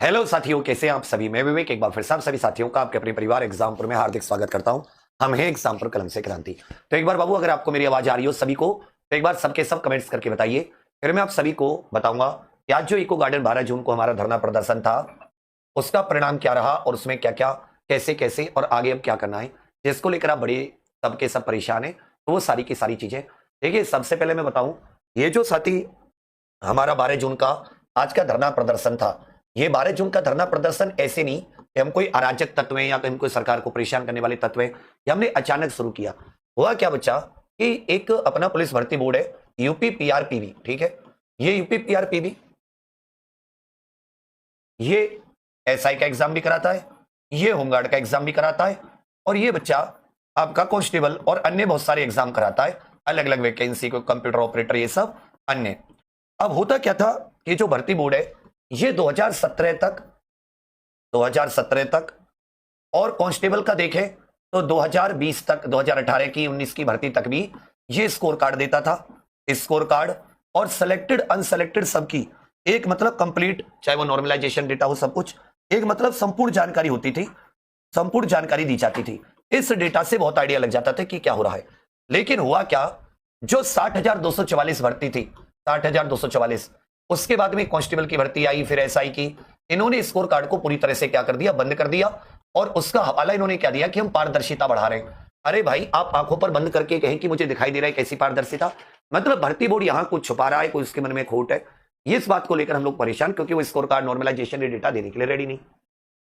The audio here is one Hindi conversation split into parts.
हेलो साथियों, कैसे हैं आप सभी। मैं विवेक एक बार फिर से आप सभी साथियों का आपके अपने परिवार एग्जामपुर में हार्दिक स्वागत करता हूं। हम हैं एग्जामपुर कलम से क्रांति। तो एक बार बाबू, अगर आपको मेरी आवाज आ रही हो सभी को, तो एक बार सबके सब कमेंट्स करके बताइए। फिर मैं आप सभी को बताऊंगा कि आज जो इको गार्डन 12 जून को हमारा धरना प्रदर्शन था, उसका परिणाम क्या रहा और उसमें क्या क्या, कैसे कैसे और आगे अब क्या करना है, जिसको लेकर आप बड़े सबके सब परेशान है। तो वो सारी की सारी चीजें देखिए। सबसे पहले मैं बताऊं, ये जो साथी हमारा 12 जून का आज का धरना प्रदर्शन था, ये 12 जून का धरना प्रदर्शन ऐसे नहीं कि हम कोई अराजक तत्व हैं या हम कोई सरकार को परेशान करने वाले तत्व हैं, ये हमने अचानक शुरू किया। हुआ क्या बच्चा कि एक अपना पुलिस भर्ती बोर्ड है, यूपी पीआरपीबी, ठीक है। ये यूपी पीआरपीबी ये एसआई का एग्जाम भी कराता है, ये होमगार्ड का एग्जाम भी कराता है, और ये बच्चा आपका कांस्टेबल और अन्य बहुत सारे एग्जाम कराता है, अलग अलग वैकेंसी को, कंप्यूटर ऑपरेटर, ये सब अन्य। अब होता क्या था कि जो भर्ती बोर्ड है ये 2017 तक और कांस्टेबल का देखें तो 2020 तक, 2018 की 19 की भर्ती तक भी ये स्कोर कार्ड देता था। स्कोर कार्ड और सिलेक्टेड अनसिलेक्टेड सबकी एक मतलब कंप्लीट, चाहे वो नॉर्मलाइजेशन डेटा हो, सब कुछ एक मतलब संपूर्ण जानकारी होती थी, संपूर्ण जानकारी दी जाती थी। इस डेटा से बहुत आइडिया लग जाता था कि क्या हो रहा है। लेकिन हुआ क्या, जो 60,244 भर्ती थी, 60,244, उसके बाद में कांस्टेबल की भर्ती आई, फिर एसआई की, इन्होंने स्कोर कार्ड को पूरी तरह से क्या कर दिया, बंद कर दिया। और उसका हवाला इन्होंने क्या दिया कि हम पारदर्शिता बढ़ा रहे हैं। अरे भाई, आप आंखों पर बंद करके कहें कि मुझे दिखाई दे रहा है कैसी पारदर्शिता, मतलब भर्ती बोर्ड यहां कुछ छुपा रहा है, कोई उसके मन में खोट है। इस बात को लेकर हम लोग परेशान, क्योंकि वो स्कोर कार्ड नॉर्मलाइजेशन डेटा देने के लिए रेडी नहीं।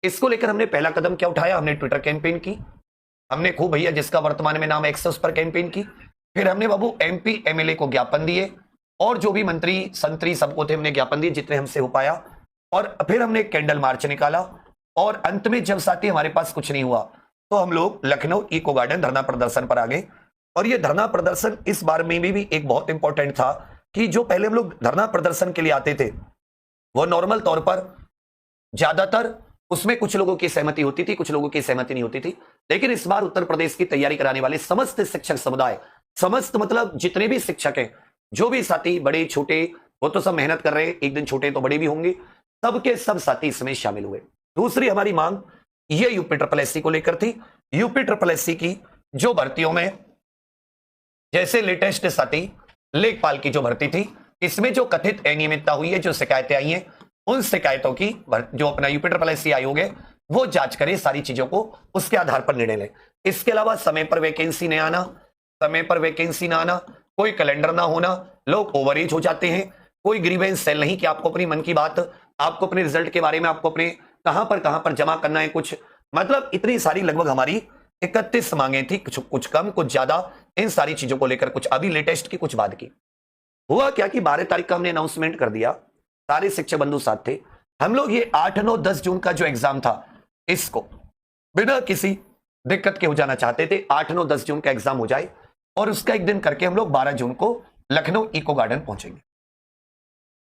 इसको लेकर हमने पहला कदम क्या उठाया, हमने ट्विटर कैंपेन की। हमने खूब भैया, जिसका वर्तमान में नाम एक्स है, उस पर कैंपेन की। फिर हमने बाबू एमपी एमएलए को ज्ञापन दिए, और जो भी मंत्री संतरी सबको थे हमने ज्ञापन दिए, जितने हमसे हो पाया। और फिर हमने कैंडल मार्च निकाला, और अंत में जब साथी हमारे पास कुछ नहीं हुआ, तो हम लोग लखनऊ इको गार्डन धरना प्रदर्शन पर आ गए। और ये धरना प्रदर्शन इस बार में भी एक बहुत इंपॉर्टेंट था कि जो पहले हम लोग धरना प्रदर्शन के लिए आते थे, वो नॉर्मल तौर पर ज्यादातर उसमें कुछ लोगों की सहमति होती थी, कुछ लोगों की सहमति नहीं होती थी। लेकिन इस बार उत्तर प्रदेश की तैयारी कराने वाले समस्त शिक्षक समुदाय, समस्त मतलब जितने भी शिक्षक हैं, जो भी साथी बड़े छोटे, वो तो सब मेहनत कर रहे हैं, एक दिन छोटे तो बड़े भी होंगे, सबके सब साथी इसमें शामिल हुए। दूसरी हमारी मांग ये यूपी ट्रिपल एससी को लेकर थी। यूपी ट्रिपल एससी की जो भर्तियों में, जैसे लेटेस्ट साथी लेखपाल की जो भर्ती थी, इसमें जो कथित अनियमितता हुई है, जो शिकायतें आई हैं, उन शिकायतों की जो अपना यूपी ट्रिपल एससी आयोग है वो जांच करे सारी चीजों को, उसके आधार पर निर्णय ले। इसके अलावा समय पर वैकेंसी नहीं आना, समय पर वैकेंसी ना आना, कोई कैलेंडर ना होना, लोग ओवरएज हो जाते हैं, कोई ग्रीवेंस सेल नहीं कि आपको अपनी मन की बात, आपको अपने रिजल्ट के बारे में, आपको अपने कहां पर जमा करना है कुछ, मतलब इतनी सारी लगभग हमारी 31 मांगे थी, कुछ कम कुछ ज्यादा, इन सारी चीजों को लेकर, कुछ अभी लेटेस्ट की कुछ बाद की। हुआ क्या कि 12 तारीख का हमने अनाउंसमेंट कर दिया, सारे शिक्षक बंधु साथ थे। हम लोग ये 8, 9, 10 जून का जो एग्जाम था, इसको बिना किसी दिक्कत के हो जाना चाहते थे। 8, 9, 10 जून का एग्जाम हो जाए, और उसका एक दिन करके हम लोग 12 जून को लखनऊ इको गार्डन पहुंचेंगे।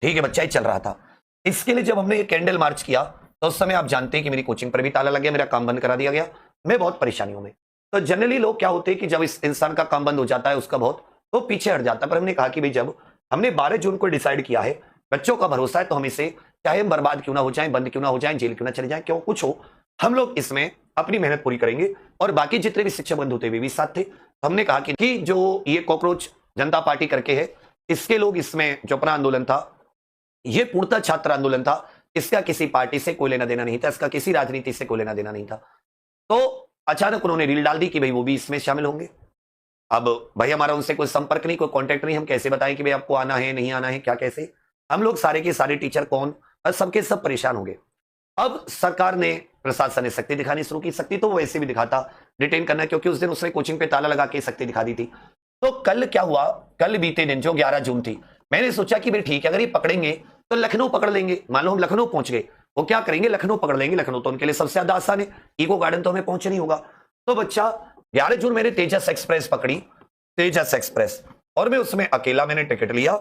ठीक है बच्चा, ही चल रहा था। इसके लिए जब हमने ये कैंडल मार्च किया, तो उस समय आप जानते हैं कि मेरी कोचिंग पर भी ताला लग गया, मेरा काम बंद करा दिया गया, मैं बहुत परेशानियों में। तो जनरली लोग क्या होते हैं कि जब इस इंसान का काम बंद हो जाता है उसका बहुत, तो पीछे हट जाता है। पर हमने कहा कि भाई, जब हमने 12 जून को डिसाइड किया है, बच्चों का भरोसा है, तो हम इसे, चाहे हम बर्बाद क्यों ना हो जाए, बंद क्यों ना हो जाए, जेल क्यों ना चले जाए, क्यों कुछ हो, हम लोग इसमें अपनी मेहनत पूरी करेंगे। और बाकी जितने भी शिक्षक बंधु थे वे भी साथ थे। हमने कहा कि जो ये कॉकरोच जनता पार्टी करके है, इसके लोग, इसमें जो अपना आंदोलन था, ये पूर्णतः छात्र आंदोलन था, इसका किसी पार्टी से कोई लेना देना नहीं था, इसका किसी राजनीति से कोई लेना देना नहीं था। तो अचानक उन्होंने रील डाल दी कि भाई वो भी इसमें शामिल होंगे। अब भाई हमारा उनसे कोई संपर्क नहीं, कोई कांटेक्ट नहीं, हम कैसे बताएं कि भाई आपको आना है नहीं आना है, क्या कैसे। हम लोग सारे के सारे टीचर कौन, और सबके सब परेशान हो गए। अब सरकार ने, प्रशासन ने शक्ति दिखानी शुरू की। शक्ति तो वो वैसे भी दिखाता, डिटेन करना, क्योंकि उस दिन उसने कोचिंग पे ताला लगा के शक्ति दिखा दी थी। तो कल क्या हुआ, कल बीते दिन जो 11 जून थी, मैंने सोचा कि भाई ठीक है, अगर ये पकड़ेंगे तो लखनऊ पकड़ लेंगे। मान लो हम लखनऊ पहुंच गए, वो क्या करेंगे, लखनऊ पकड़ लेंगे। लखनऊ तो उनके लिए सबसे ज्यादा आसान है, इको गार्डन तो हमें पहुंचे नहीं होगा। तो बच्चा 11 जून मैंने तेजस एक्सप्रेस पकड़ी, तेजस एक्सप्रेस, और मैं उसमें अकेला मैंने टिकट लिया,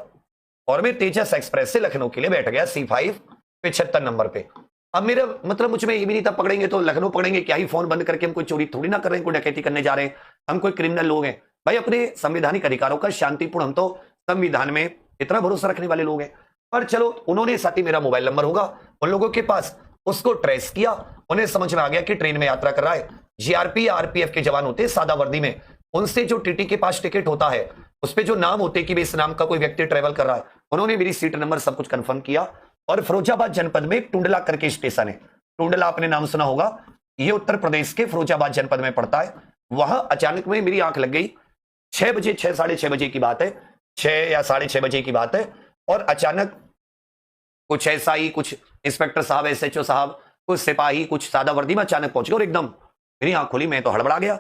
और मैं तेजस एक्सप्रेस से लखनऊ के लिए बैठ गया C5 75 नंबर पे। अब मेरा मतलब मुझ में ये भी नहीं था, पकड़ेंगे तो लखनऊ पकड़ेंगे, क्या ही फोन बंद करके हम कोई चोरी थोड़ी ना कर रहे हैं, कोई डकैती करने जा रहे हैं, हम कोई क्रिमिनल लोग हैं। भाई अपने संवैधानिक अधिकारों का शांतिपूर्ण, हम तो संविधान में इतना भरोसा रखने वाले लोग हैं। पर चलो, उन्होंने साथी, मेरा मोबाइल नंबर होगा उन लोगों के पास, उसको ट्रेस किया, उन्हें समझ में आ गया कि ट्रेन में यात्रा कर रहा है जीआरपी या आरपीएफ के जवान होते सादा वर्दी में, उनसे जो टीटी के पास टिकट होता है उस पे जो नाम होते कि इस नाम का कोई व्यक्ति ट्रेवल कर रहा है, उन्होंने मेरी सीट नंबर सब कुछ कंफर्म किया। और फिरोजाबाद जनपद में टुंडला करके स्टेशन है, टुंडला आपने नाम सुना होगा, ये उत्तर प्रदेश के फिरोजाबाद जनपद में पड़ता है। वहां अचानक में मेरी आंख लग गई, 6 बजे, 6 साढ़े 6 बजे की बात है, 6 या साढ़े 6 बजे की बात है। और अचानक कुछ ऐसा ही, कुछ इंस्पेक्टर साहब, एसएचओ साहब, कुछ सिपाही, कुछ सादा वर्दी में अचानक पहुंच गए और एकदम मेरी आंख खोली, मैं तो हड़बड़ा गया।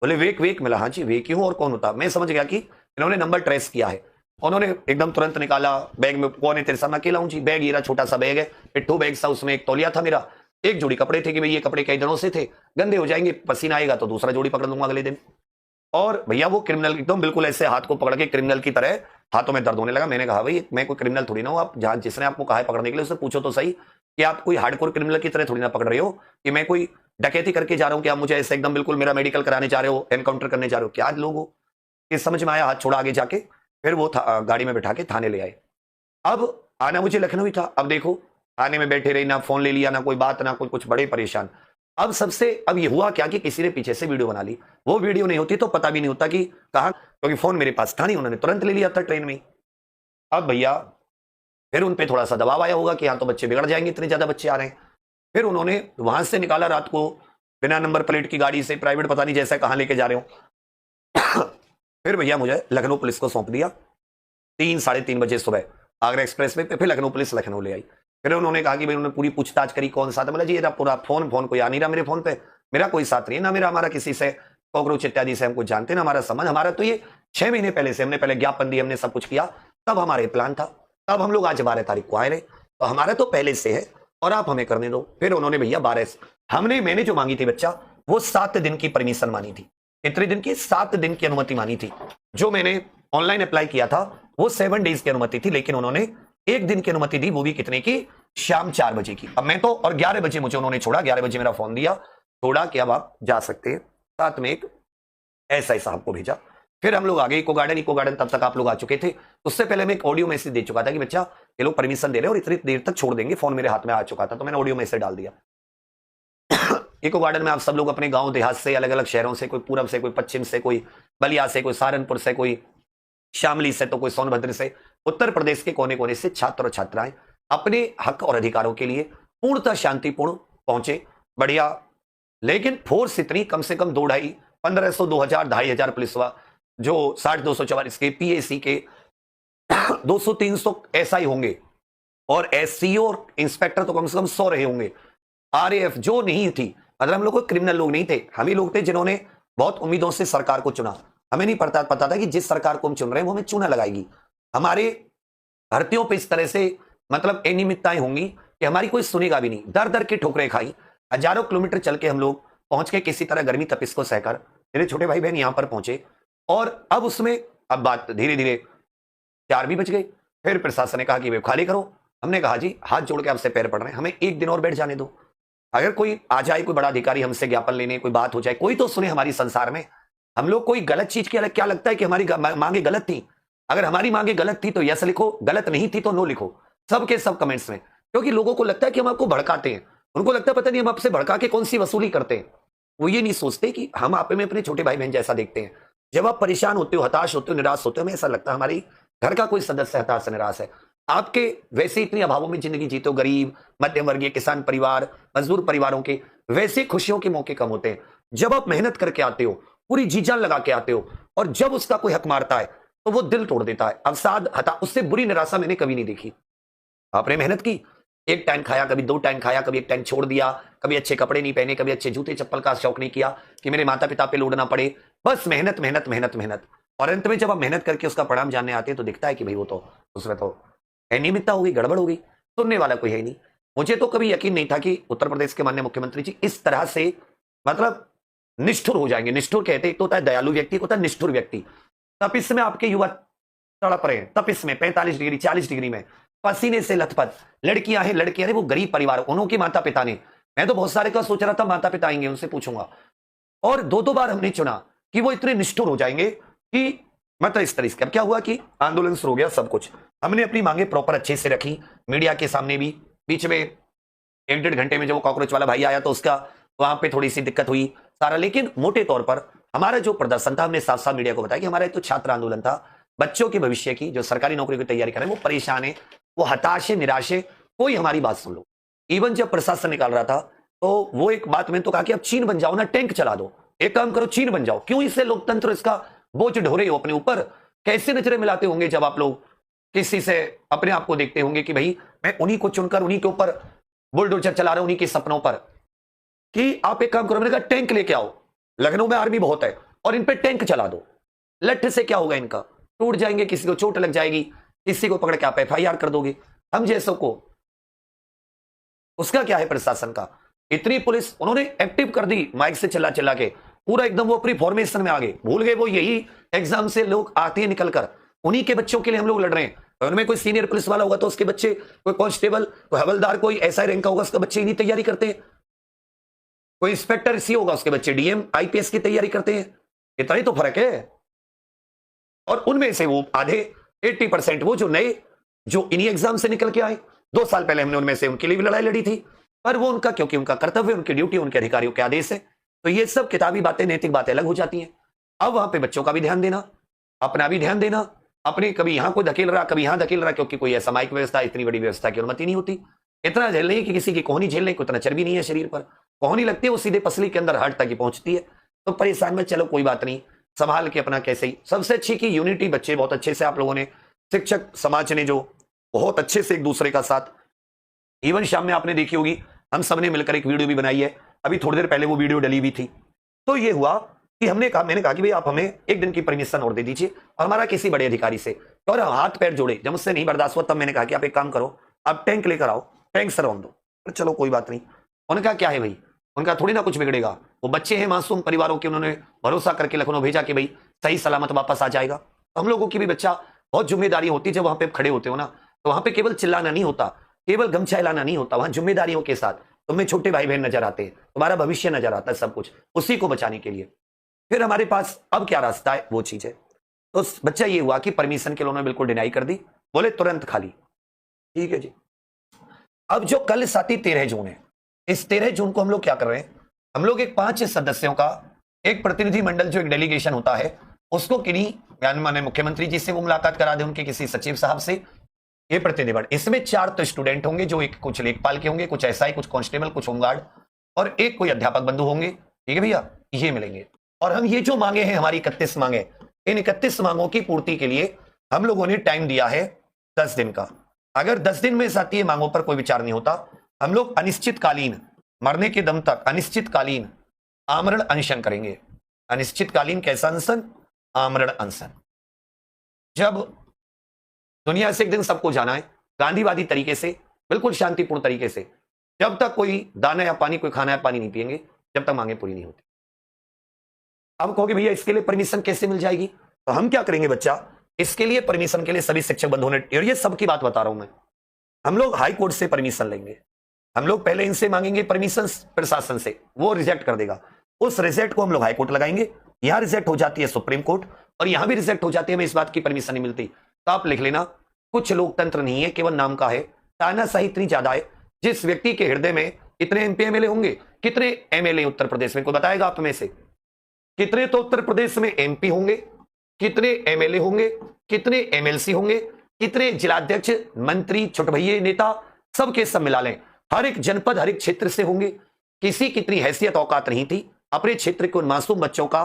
बोले वेक वेक, मिला हाँ जी वेक क्यों और कौन होता। मैं समझ गया कि इन्होंने नंबर ट्रेस किया है। उन्होंने एकदम तुरंत निकाला, बैग में कौन है तेरे सामने, अकेला हूं जी, बैग ये रहा, छोटा सा बैग है, पिट्ठू बैग सा, उसमें एक तौलिया था मेरा, एक जोड़ी कपड़े थे कि भाई ये कपड़े कई दिनों से थे, गंदे हो जाएंगे, पसीना आएगा तो दूसरा जोड़ी पकड़ लूंगा अगले दिन। और भैया वो क्रिमिनल एकदम बिल्कुल ऐसे हाथ को पकड़ के क्रिमिनल की तरह हाथों में दर्द होने लगा। मैंने कहा भाई मैं कोई क्रिमिनल थोड़ी ना हूं, आप जहां जिसने आपको कहा है पकड़ने के लिए उससे पूछो तो सही कि आप कोई हार्डकोर क्रिमिनल की तरह थोड़ी ना पकड़ रहे हो, कि मैं कोई डकैती करके जा रहा हूं कि आप मुझे ऐसे एकदम बिल्कुल मेरा मेडिकल कराने जा रहे हो, एनकाउंटर करने जा रहे हो, क्या लोग हो। ये समझ में आया, हाथ छोड़ा आगे जाके, फिर वो गाड़ी में बैठा के थाने ले आए। अब आना मुझे लखनऊ ही था। अब देखो थाने में बैठे रही, ना फोन ले लिया, ना कोई बात, ना कोई कुछ, बड़े परेशान। अब ये हुआ क्या कि किसी ने पीछे से वीडियो बना ली, वो वीडियो नहीं होती तो पता भी नहीं होता कि कहा, क्योंकि फोन मेरे पास था नहीं, उन्होंने तुरंत ले लिया था ट्रेन में। अब भैया फिर उन पे थोड़ा सा दबाव आया होगा कि यहाँ तो बच्चे बिगड़ जाएंगे, इतने ज्यादा बच्चे आ रहे हैं। फिर उन्होंने वहां से निकाला रात को बिना नंबर प्लेट की गाड़ी से, प्राइवेट पता नहीं जैसा कहां लेके जा रहे हो। फिर भैया मुझे लखनऊ पुलिस को सौंप दिया। 3 साढ़े 3 बजे सुबह आगरा एक्सप्रेस में, फिर लखनऊ पुलिस लखनऊ ले आई। फिर उन्होंने कहा कि भाई उन्होंने पूरी पूछताछ करी, कौन साथ, मतलब जी ये पूरा फोन कोई आ नहीं रहा मेरे फोन पे, मेरा कोई साथ नहीं है, ना मेरा हमारा किसी से कॉकरोच इत्यादि से हमको जानते ना हमारा संबंध, हमारा तो ये 6 महीने पहले से, हमने पहले ज्ञापन दी, हमने सब कुछ किया, तब हमारे प्लान था, तब हम लोग आज 12 तारीख को आए रहे, तो हमारा तो पहले से है और आप हमें करने दो। फिर उन्होंने भैया 12 मैंने जो मांगी थी बच्चा, वो 7 दिन की परमिशन मानी थी। कितने दिन की? 7 दिन की अनुमति मानी थी। जो मैंने ऑनलाइन अप्लाई किया था वो 7 डेज की अनुमति थी, लेकिन उन्होंने 1 दिन की अनुमति दी, वो भी कितने की? शाम 4 बजे की। अब मैं तो, और 11 बजे मुझे उन्होंने छोड़ा, 11 बजे मेरा फोन दिया, छोड़ा कि अब आप जा सकते हैं। साथ में एक एसआई साहब को भेजा। फिर हम लोग आगे इको गार्डन तब तक आप लोग आ चुके थे। उससे पहले मैं एक ऑडियो मैसेज दे चुका था कि बच्चा ये लोग परमिशन दे रहे हैं और इतनी देर तक छोड़ देंगे, फोन मेरे हाथ में आ चुका था, तो मैंने ऑडियो मैसेज डाल दिया। इको गार्डन में आप सब लोग अपने गांव देहात से, अलग अलग शहरों से, कोई पूरब से, कोई पश्चिम से, कोई बलिया से, कोई सहारनपुर से, कोई शामली से, तो कोई सोनभद्र से, उत्तर प्रदेश के कोने कोने से छात्र और छात्राएं अपने हक और अधिकारों के लिए पूर्णतः शांतिपूर्ण पहुंचे। बढ़िया। लेकिन फोर्स इतनी, कम से कम 2,500, 1,500, 2,000, 2,500 पुलिस हुआ, जो 60-244 के पीएसी के 200-300 एसआई होंगे, और एससीओ और इंस्पेक्टर तो कम से कम 100 रहे होंगे। आरएएफ जो नहीं थी, मतलब हम लोग कोई क्रिमिनल लोग नहीं थे, हम ही लोग थे जिन्होंने बहुत उम्मीदों से सरकार को चुना। हमें नहीं पता था कि जिस सरकार को हम चुन रहे हैं वो हमें चूना लगाएगी। हमारे भर्तियों पे इस तरह से मतलब अनियमितताएं होंगी कि हमारी कोई सुनेगा भी नहीं। दर दर की ठोकरें खाई, हजारों किलोमीटर चल के हम लोग पहुंच के किसी तरह गर्मी तपिश को सहकर मेरे छोटे भाई बहन यहां पर पहुंचे। और अब उसमें अब बात धीरे धीरे 4 भी बज गए। फिर प्रशासन ने कहा कि वे खाली करो। हमने कहा जी हाथ जोड़ के आपसे पैर पड़ रहे हैं, हमें 1 दिन और बैठ जाने दो। अगर कोई आ जाए, कोई बड़ा अधिकारी हमसे ज्ञापन लेने, कोई बात हो जाए, कोई तो सुने हमारी संसार में। हम लोग कोई गलत चीज की, क्या लगता है कि हमारी मांगे गलत थी? अगर हमारी मांगे गलत थी तो यस लिखो, गलत नहीं थी तो नो लिखो, सबके सब कमेंट्स में। क्योंकि लोगों को लगता है कि हम आपको भड़काते हैं, उनको लगता है पता नहीं हम आपसे भड़का के कौन सी वसूली करते हैं। वो ये नहीं सोचते कि हम आप में अपने छोटे भाई बहन जैसा देखते हैं। जब आप परेशान होते हो, हताश होते हो, निराश होते हो, हमें ऐसा लगता है हमारी घर का कोई सदस्य हताश निराश है। आपके वैसे इतनी अभावों में जिंदगी जीते हो, गरीब, मध्यम वर्गीय, किसान परिवार, मजदूर परिवारों के, वैसे खुशियों के मौके कम होते हैं। जब आप मेहनत करके आते हो, पूरी जी जान लगा के आते हो, और जब उसका कोई हक मारता है तो वो दिल तोड़ देता है। अवसाद, उससे बुरी निराशा मैंने कभी नहीं देखी। आपने मेहनत की, 1 टाइम खाया, कभी 2 टाइम खाया, कभी 1 टाइम छोड़ दिया, कभी अच्छे कपड़े नहीं पहने, कभी अच्छे जूते चप्पल का शौक नहीं किया कि मेरे माता पिता पे लोड ना पड़े। बस मेहनत मेहनत मेहनत मेहनत। और अंत में जब आप मेहनत करके उसका परिणाम जानने आते हैं तो दिखता है कि भाई वो तो उसमें तो अनियमितता होगी, गड़बड़ होगी, सुनने वाला कोई है नहीं। मुझे तो कभी यकीन नहीं था कि उत्तर प्रदेश के माननीय मुख्यमंत्री जी इस तरह से मतलब निष्ठुर हो जाएंगे। निष्ठुर कहते एक तो होता है दयालु व्यक्ति, होता है निष्ठुर व्यक्ति। तपिश में आपके युवा तड़प रहे हैं, तपिश में 45 डिग्री 40 डिग्री में पसीने से लथपथ। लड़कियां हैं, लड़कियां वो गरीब परिवार, उनके माता पिता ने, मैं तो बहुत सारे का सोच रहा था माता पिता आएंगे उनसे पूछूंगा। और 2 बार हमने चुना कि वो इतने निष्ठुर हो जाएंगे कि मतलब इस तरह से। अब क्या हुआ कि आंदोलन शुरू हो गया, सब कुछ हमने अपनी मांगे प्रॉपर अच्छे से रखी, मीडिया के सामने भी, बीच में एक डेढ़ घंटे में जो कॉकरोच वाला भाई आया तो उसका वहां पे थोड़ी सी दिक्कत हुई सारा, लेकिन मोटे तौर पर हमारा जो प्रदर्शन था, हमने साफ साफ मीडिया को बताया कि हमारा तो छात्र आंदोलन था, बच्चों के भविष्य की, जो सरकारी नौकरी की तैयारी कर रहे हैं वो परेशान है, वो हताश है, निराश है, कोई हमारी बात सुन लो। इवन जब प्रशासन निकाल रहा था तो वो एक बात में तो कहा कि अब चीन बन जाओ ना, टैंक चला दो, एक काम करो चीन बन जाओ। क्यों इससे लोकतंत्र इसका बोझ ढो रहे हो अपने ऊपर? कैसे नजरें मिलाते होंगे जब आप लोग किसी से अपने आप को देखते होंगे कि भाई मैं उन्हीं को चुनकर उन्हीं के ऊपर बुलडोजर चला रहा हूं, उन्हीं के सपनों पर, कि आप एक काम करो, मैंने कहा टैंक लेके आओ, लखनऊ में आर्मी बहुत है और इन पे टैंक चला दो। लठ से क्या होगा, इनका टूट जाएंगे, किसी को चोट लग जाएगी, किसी को पकड़ के आप FIR कर दोगे, हम जैसों को। उसका क्या है प्रशासन का? इतनी पुलिस उन्होंने एक्टिव कर दी, माइक से चिल्ला चिल्ला के पूरा एकदम वो अपनी फॉर्मेशन में आ गए, भूल गए वो यही एग्जाम से लोग आते हैं निकलकर, उन्हीं के बच्चों के लिए हम लोग लड़ रहे हैं। उनमें कोई सीनियर पुलिस वाला होगा तो उसके बच्चे, कोई कांस्टेबल, कोई हवलदार, कोई SI रैंक का होगा उसके बच्चे इन्हीं तैयारी करते हैं, कोई इंस्पेक्टर सी होगा उसके बच्चे DM IPS की तैयारी करते हैं। इतना ही तो फर्क है। और उनमें से वो आधे 80% वो जो नए, जो इन्हीं एग्जाम से निकल के आए, 2 साल पहले हमने उनमें से उनके लिए भी लड़ाई लड़ी थी, पर वो उनका, क्योंकि उनका कर्तव्य, उनकी ड्यूटी, उनके अधिकारियों के आदेश है, तो ये सब किताबी बातें, नैतिक बातें अलग हो जाती हैं। अब वहां पे बच्चों का भी ध्यान देना, अपना भी ध्यान देना, अपने कभी यहां को धकेल रहा, कभी यहां धकेल रहा, क्योंकि कोई सामायिक व्यवस्था, इतनी बड़ी व्यवस्था की अनुमति नहीं होती। इतना झेल नहीं कि किसी की कोहनी झेलने को, इतना चर्बी नहीं है शरीर पर, कोहनी लगती है वो सीधे पसली के अंदर हार्ट तक ही पहुंचती है। तो परेशान में, चलो कोई बात नहीं, संभाल के अपना कैसे ही। सबसे अच्छी की यूनिटी, बच्चे बहुत अच्छे से, आप लोगों ने, शिक्षक समाज ने जो बहुत अच्छे से एक दूसरे का साथ, इवन शाम में आपने देखी होगी हम सबने मिलकर एक वीडियो भी बनाई है, अभी थोड़ी देर पहले वो वीडियो डली हुई थी। तो ये हुआ कि मैंने कहा कि भाई आप हमें एक दिन की परमिशन और दे दीजिए, और हमारा किसी बड़े अधिकारी से, और हाथ पैर जोड़े, जब मुझसे नहीं बर्दाश्त हुआ तब मैंने कहा कि आप एक काम करो, आप टैंक लेकर आओ, टैंक सरवान दो। चलो कोई बात नहीं। उनका क्या है भाई, उनका थोड़ी ना कुछ बिगड़ेगा, वो बच्चे हैं मासूम परिवारों के, उन्होंने भरोसा करके लखनऊ भेजा कि भाई सही सलामत वापस आ जाएगा। तो हम लोगों की भी बच्चा बहुत जिम्मेदारी होती है, जब वहां पे खड़े होते हो ना, तो वहां पे केवल चिल्लाना नहीं होता, केवल गमछा हिलाना नहीं होता, वहां जिम्मेदारियों के साथ तुम्हें छोटे भाई बहन नजर आते हैं, तुम्हारा भविष्य नजर आता है, सब कुछ उसी को बचाने के लिए। फिर हमारे पास अब क्या रास्ता है, वो चीज है। तो बच्चा ये हुआ कि परमिशन के लिए उन्होंने बिल्कुल डिनाई कर दी, बोले तुरंत खाली। ठीक है जी। अब जो कल साथी 13 जून है, इस 13 जून को हम लोग क्या कर रहे हैं, हम लोग एक 5 सदस्यों का एक प्रतिनिधि मंडल, जो एक डेलीगेशन होता है, उसको किन्हीं माने मुख्यमंत्री जी से वो मुलाकात करा दे, उनके किसी सचिव साहब से, ये प्रतिनिधिमंडल। इसमें 4 तो स्टूडेंट होंगे, जो एक कुछ लेखपाल के होंगे, कुछ SI, कुछ कांस्टेबल, कुछ होमगार्ड, और एक कोई अध्यापक बंधु होंगे। ठीक है भैया, ये मिलेंगे। और हम ये जो मांगे हैं, हमारी 31 मांगे, इन 31 मांगों की पूर्ति के लिए हम लोगों ने टाइम दिया है 10 दिन का। अगर 10 दिन में साथी मांगों पर कोई विचार नहीं होता, हम लोग अनिश्चितकालीन, मरने के दम तक अनिश्चितकालीन आमरण अनशन करेंगे। अनिश्चितकालीन कैसा अनशन? आमरण अनशन। जब दुनिया से एक दिन सबको जाना है, गांधीवादी तरीके से, बिल्कुल शांतिपूर्ण तरीके से, जब तक कोई दाना या पानी, कोई खाना या पानी नहीं पिएंगे, जब तक मांगे पूरी नहीं होती। अब कहोगे भैया इसके लिए परमिशन कैसे मिल जाएगी? तो हम क्या करेंगे बच्चा, इसके लिए परमिशन के लिए सभी शिक्षक बंधुओं ने, और ये सबकी बात बता रहा हूं मैं, हम लोग हाई कोर्ट से परमिशन लेंगे। हम लोग पहले इनसे मांगेंगे परमिशन प्रशासन से, वो रिजेक्ट कर देगा, उस रिजेक्ट को हम लोग हाई कोर्ट लगाएंगे, यहां रिजेक्ट हो जाती है सुप्रीम कोर्ट, और यहां भी रिजेक्ट हो जाती है, हमें इस बात की परमिशन नहीं मिलती। तो आप लिख लेना, कुछ लोकतंत्र नहीं है, केवल नाम का है, तानाशाही इतनी ज्यादा है। जिस व्यक्ति के हृदय में इतने MP MLA होंगे, कितने MLA उत्तर प्रदेश में, कोई बताएगा आप में से? कितने तो उत्तर प्रदेश में MP होंगे, कितने MLA होंगे, कितने MLC होंगे, कितने जिलाध्यक्ष, मंत्री, छोटे भैया, नेता, सबके सब मिला लें, हर एक जनपद, हर एक क्षेत्र से होंगे। किसी की इतनी हैसियत औकात नहीं थी अपने क्षेत्र के उन मासूम बच्चों का,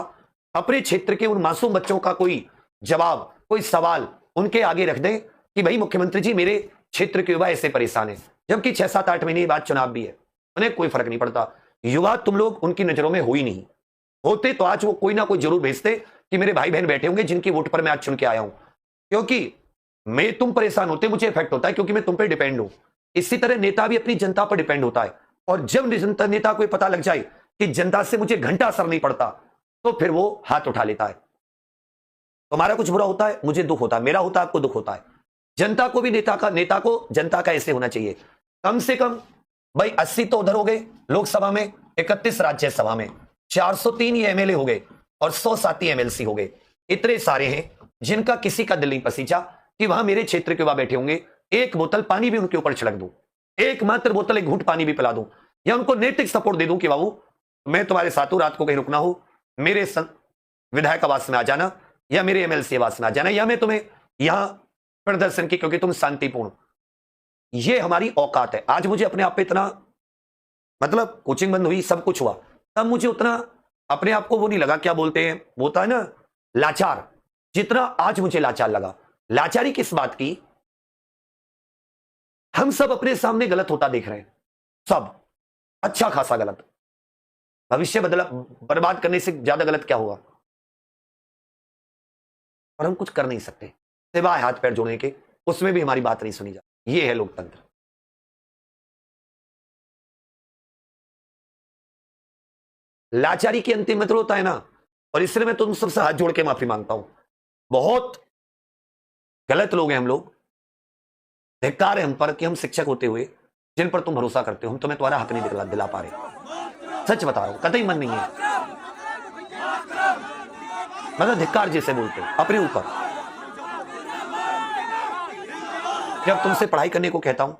अपने क्षेत्र के उन मासूम बच्चों का कोई जवाब, कोई सवाल उनके आगे रख दें कि भाई मुख्यमंत्री जी मेरे क्षेत्र के युवा ऐसे परेशान है, जबकि 6, 7, 8 महीने बाद चुनाव भी है, उन्हें कोई फर्क नहीं पड़ता। युवा तुम लोग उनकी नजरों में हो ही नहीं, होते तो आज वो कोई ना कोई जरूर भेजते कि मेरे भाई बहन बैठे होंगे जिनकी वोट पर मैं आज चुन के आया हूं, क्योंकि मैं, तुम परेशान होते मुझे इफेक्ट होता है, क्योंकि मैं तुम पे डिपेंड हूं। इसी तरह नेता भी अपनी जनता पर डिपेंड होता है, और जब नेता को पता लग जाए कि जनता से मुझे घंटा असर नहीं पड़ता, तो फिर वो हाथ उठा लेता है। तुम्हारा कुछ बुरा होता है, मुझे दुख होता है, मेरा होता है, आपको दुख होता है। जनता को भी नेता को जनता का ऐसे होना चाहिए, कम से कम भाई 80 तो उधर हो गए लोकसभा में, 31 राज्यसभा में, 403 ये MLA हो गए, और 100 साथी MLC हो गए। इतने सारे हैं जिनका किसी का दिल नहीं पसीजा कि वहां मेरे क्षेत्र के युवा बैठे होंगे, एक बोतल पानी भी उनके ऊपर छिड़क दूं, एकमात्र बोतल एक घूंट पानी भी पिला दूं, या उनको नैतिक सपोर्ट दे दूं कि बाबू मैं तुम्हारे साथ हूं, रात को कहीं रुकना हो मेरे विधायक आवास में आ जाना, या मेरे एमएलसी आवास में आ जाना, या मैं तुम्हें यहां प्रदर्शन की, क्योंकि तुम शांतिपूर्ण। ये हमारी औकात है। आज मुझे अपने आप पे इतना, मतलब कोचिंग बंद हुई, सब कुछ हुआ, तब मुझे उतना अपने आप को वो नहीं लगा, क्या बोलते हैं, वो होता है ना लाचार, जितना आज मुझे लाचार लगा। लाचारी किस बात की? हम सब अपने सामने गलत होता देख रहे हैं, सब अच्छा खासा गलत। भविष्य बदला बर्बाद करने से ज्यादा गलत क्या होगा? और हम कुछ कर नहीं सकते सिवाय हाथ पैर जोड़ने के, उसमें भी हमारी बात नहीं सुनी जाती। ये है लोकतंत्र। लाचारी की अंतिम मतलब होता है ना, और इसलिए मैं तुम सबसे हाथ जोड़ के माफी मांगता हूं। बहुत गलत लोग हैं हम लोग, धिक्कार है हम पर कि हम शिक्षक होते हुए जिन पर तुम भरोसा करते हो, हम तुम्हें तुम्हारा हक नहीं दिला पा रहे। सच बता रहा हूं, कतई मन नहीं है, मतलब धिक्कार जैसे बोलते हो अपने ऊपर। जब तुमसे पढ़ाई करने को कहता हूं,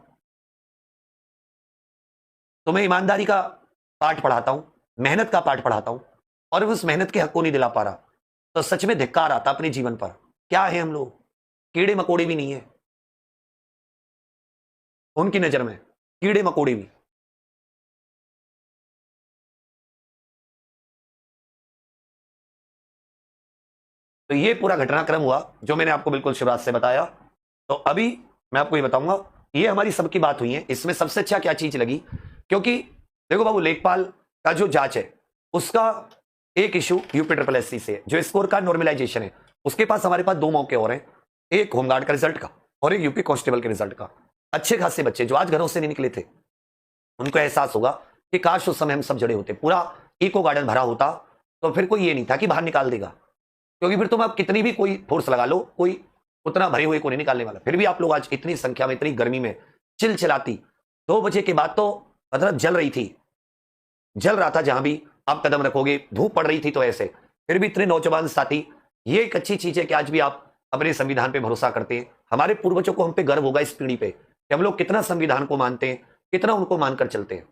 तुम्हें ईमानदारी का पाठ पढ़ाता हूं, मेहनत का पाठ पढ़ाता हूं, और उस मेहनत के हक को नहीं दिला पा रहा, तो सच में धिक्कार आता अपने जीवन पर। क्या है हम लोग? कीड़े मकोड़े भी नहीं है उनकी नजर में, कीड़े मकोड़े भी। तो ये पूरा घटनाक्रम हुआ जो मैंने आपको बिल्कुल शुरुआत से बताया। तो अभी मैं आपको ये बताऊंगा, ये हमारी सबकी बात हुई है। इसमें सबसे अच्छा क्या चीज लगी, क्योंकि देखो बाबू, लेखपाल का जो जांच है उसका एक इशू यूपी ट्रिपल एससी से, जो स्कोर का नॉर्मलाइजेशन है, उसके पास हमारे पास 2 मौके और हैं, एक होमगार्ड का रिजल्ट का और एक यूपी कांस्टेबल के रिजल्ट का। अच्छे खासे बच्चे जो आज घरों से नहीं निकले थे, उनको एहसास होगा कि काश उस समय हम सब जड़े होते, पूरा इको गार्डन भरा होता, तो फिर कोई ये नहीं था कि बाहर निकाल देगा, क्योंकि फिर तुम आप कितनी भी कोई फोर्स लगा लो, कोई उतना भरे हुए को नहीं निकालने वाला। फिर भी आप लोग आज इतनी संख्या में, इतनी गर्मी में चिलचिलाती 2 बजे के बाद तो मतलब जल रही थी, जल रहा था जहां भी आप कदम रखोगे, धूप पड़ रही थी, तो ऐसे फिर भी इतने नौजवान साथी। ये एक अच्छी चीज है कि आज भी आप अपने संविधान पे भरोसा करते हैं। हमारे पूर्वजों को हम पे गर्व होगा इस पीढ़ी पे कि हम लोग कितना संविधान को मानते हैं, कितना उनको मानकर चलते हैं।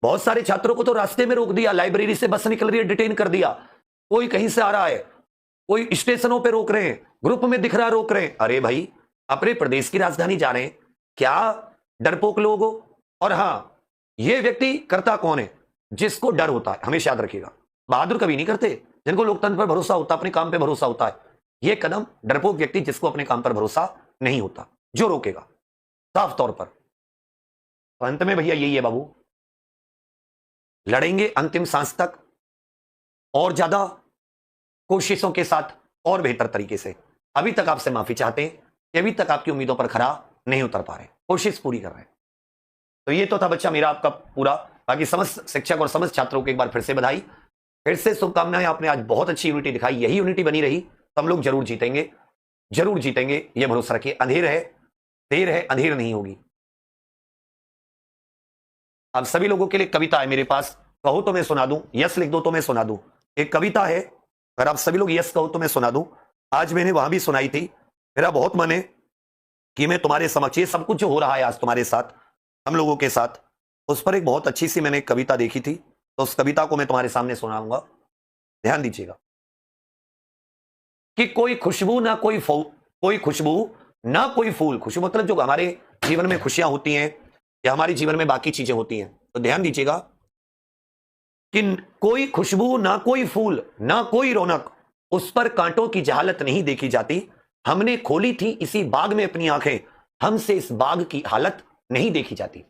बहुत सारे छात्रों को तो रास्ते में रोक दिया, लाइब्रेरी से बस निकल रही है डिटेन कर दिया, कोई कहीं से आ रहा है, कोई स्टेशनों पे रोक रहे हैं, ग्रुप में दिख रहा रोक रहे हैं। अरे भाई, अपने प्रदेश की राजधानी जा रहे हैं, क्या डरपोक लोग हो? और हां, ये व्यक्ति करता कौन है? जिसको डर होता है, हमेशा याद रखिएगा। बहादुर कभी नहीं करते, जिनको लोकतंत्र पर भरोसा होता, अपने काम पे भरोसा होता है। यह कदम डरपोक व्यक्ति जिसको अपने काम पर भरोसा नहीं होता, जो रोकेगा साफ तौर पर। तो अंत में भैया यही है बाबू, लड़ेंगे अंतिम सांस तक, और ज्यादा कोशिशों के साथ, और बेहतर तरीके से। अभी तक आपसे माफी चाहते हैं कि अभी तक आपकी उम्मीदों पर खरा नहीं उतर पा रहे, कोशिश पूरी कर रहे हैं। तो ये तो था बच्चा मेरा आपका पूरा। बाकी समस्त शिक्षक और समस्त छात्रों को एक बार फिर से बधाई, फिर से शुभकामनाएं। आपने आज बहुत अच्छी यूनिटी दिखाई, यही यूनिटी बनी रही तो हम लोग जरूर जीतेंगे, जरूर जीतेंगे, ये भरोसा रखिए। अंधेर है, देर है, अंधेर नहीं होगी। अब सभी लोगों के लिए कविता है मेरे पास, कहो तो मैं सुना दूं, यस लिख दो तो मैं सुना दूं। एक कविता है, अगर आप सभी लोग यस कहो तो मैं सुना दूं। आज मैंने वहां भी सुनाई थी, मेरा बहुत मन है कि मैं तुम्हारे समक्ष, ये सब कुछ जो हो रहा है आज तुम्हारे साथ, हम लोगों के साथ, उस पर एक बहुत अच्छी सी मैंने कविता देखी थी, तो उस कविता को मैं तुम्हारे सामने सुनाऊंगा। ध्यान दीजिएगा कि कोई खुशबू ना कोई कोई खुशबू ना कोई फूल। खुशबू मतलब जो हमारे जीवन में खुशियां होती हैं या हमारे जीवन में बाकी चीजें होती हैं, तो ध्यान दीजिएगा कि कोई खुशबू ना कोई फूल ना कोई रौनक, उस पर कांटों की जहालत नहीं देखी जाती। हमने खोली थी इसी बाग में अपनी आंखें, हमसे इस बाग की हालत नहीं देखी जाती।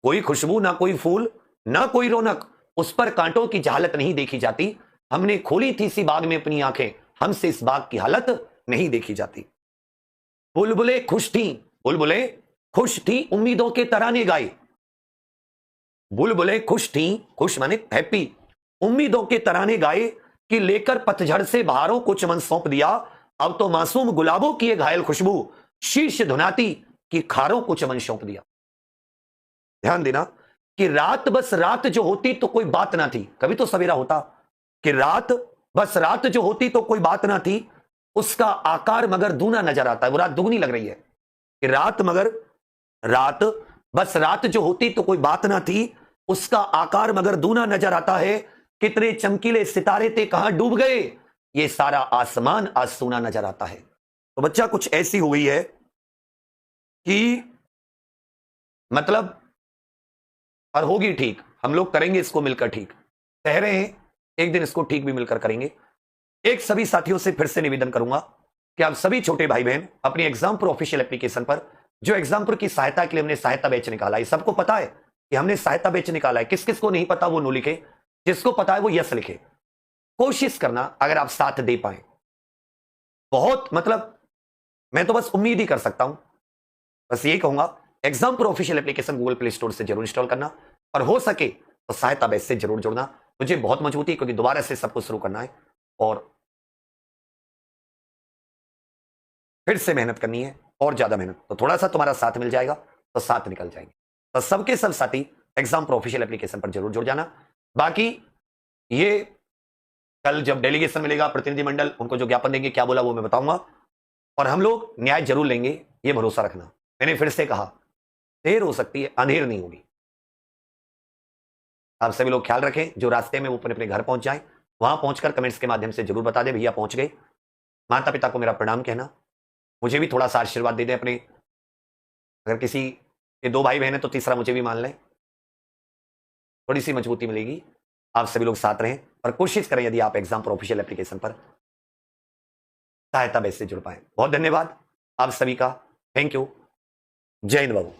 कोई खुशबू ना कोई फूल ना कोई रौनक, उस पर कांटों की जहालत नहीं देखी जाती। हमने खोली थी इसी बाग में अपनी आंखें, हमसे इस बाग की हालत नहीं देखी जाती। बुलबुलें खुश थी, बुलबुलें खुश थी, उम्मीदों के तराने गाए। बुलबुलें खुश थी, खुश माने हैप्पी, उम्मीदों के तराने गाए कि लेकर पतझड़ से बहारों को चमन सौंप दिया। अब तो मासूम गुलाबों की ये घायल खुशबू शीश धुनाती कि खारों को चमन सौंप दिया। ध्यान देना कि रात बस रात जो होती तो कोई बात ना थी, कभी तो सवेरा होता कि रात, बस रात जो होती तो कोई बात ना थी, उसका आकार मगर दूना नजर आता है। वो रात दुगनी लग रही है कि रात मगर रात, बस रात जो होती तो कोई बात ना थी, उसका आकार मगर दूना नजर आता है। कितने चमकीले सितारे थे कहां डूब गए, ये सारा आसमान आज सूना नजर आता है। तो बच्चा कुछ ऐसी हुई है कि मतलब, और होगी ठीक, हम लोग करेंगे इसको मिलकर ठीक, कह रहे हैं एक दिन इसको ठीक भी मिलकर करेंगे। एक सभी साथियों से फिर से निवेदन करूंगा कि आप सभी छोटे भाई बहन अपनी एग्जामपुर ऑफिशियल एप्लीकेशन पर, जो एग्जामपुर की सहायता के लिए हमने सहायता बैच निकाला है, सबको पता है कि हमने सहायता बैच निकाला है, किस किस को नहीं पता वो नो लिखे, जिसको पता है वो यस लिखे। कोशिश करना अगर आप साथ दे पाए, बहुत मतलब मैं तो बस उम्मीद ही कर सकता हूं, बस यही कहूंगा Exampur official application Google play store से जरूर इंस्टॉल करना, और हो सके तो सहायता बैच से जरूर जुड़ना। मुझे बहुत मजबूती, क्योंकि दोबारा से सबको शुरू करना है और फिर से मेहनत करनी है, और ज्यादा मेहनत, तो थोड़ा सा तुम्हारा साथ मिल जाएगा तो साथ निकल जाएंगे। तो सबके सब साथी एग्जामपुर ऑफिशियल एप्लीकेशन पर जरूर जुड़ जाना। बाकी ये कल जब डेलीगेशन मिलेगा, प्रतिनिधिमंडल उनको जो ज्ञापन देंगे, क्या बोला वो मैं बताऊंगा, और हम लोग न्याय जरूर लेंगे, ये भरोसा रखना। मैंने फिर से कहा, देर हो सकती है, अंधेर नहीं होगी। आप सभी लोग ख्याल रखें, जो रास्ते में वो अपने अपने घर पहुंच जाएं, वहां पहुंचकर कमेंट्स के माध्यम से जरूर बता दें भैया पहुंच गए। माता पिता को मेरा प्रणाम कहना, मुझे भी थोड़ा सा आशीर्वाद दे दें अपने, अगर किसी के 2 भाई बहन है तो तीसरा मुझे भी मान लें, थोड़ी सी मजबूती मिलेगी। आप सभी लोग साथ रहें और कोशिश करें यदि आप एग्जामपुर ऑफिशियल एप्लीकेशन पर सहायता बैच से जुड़ पाए। बहुत धन्यवाद आप सभी का, थैंक यू, जय हिंद बाबू।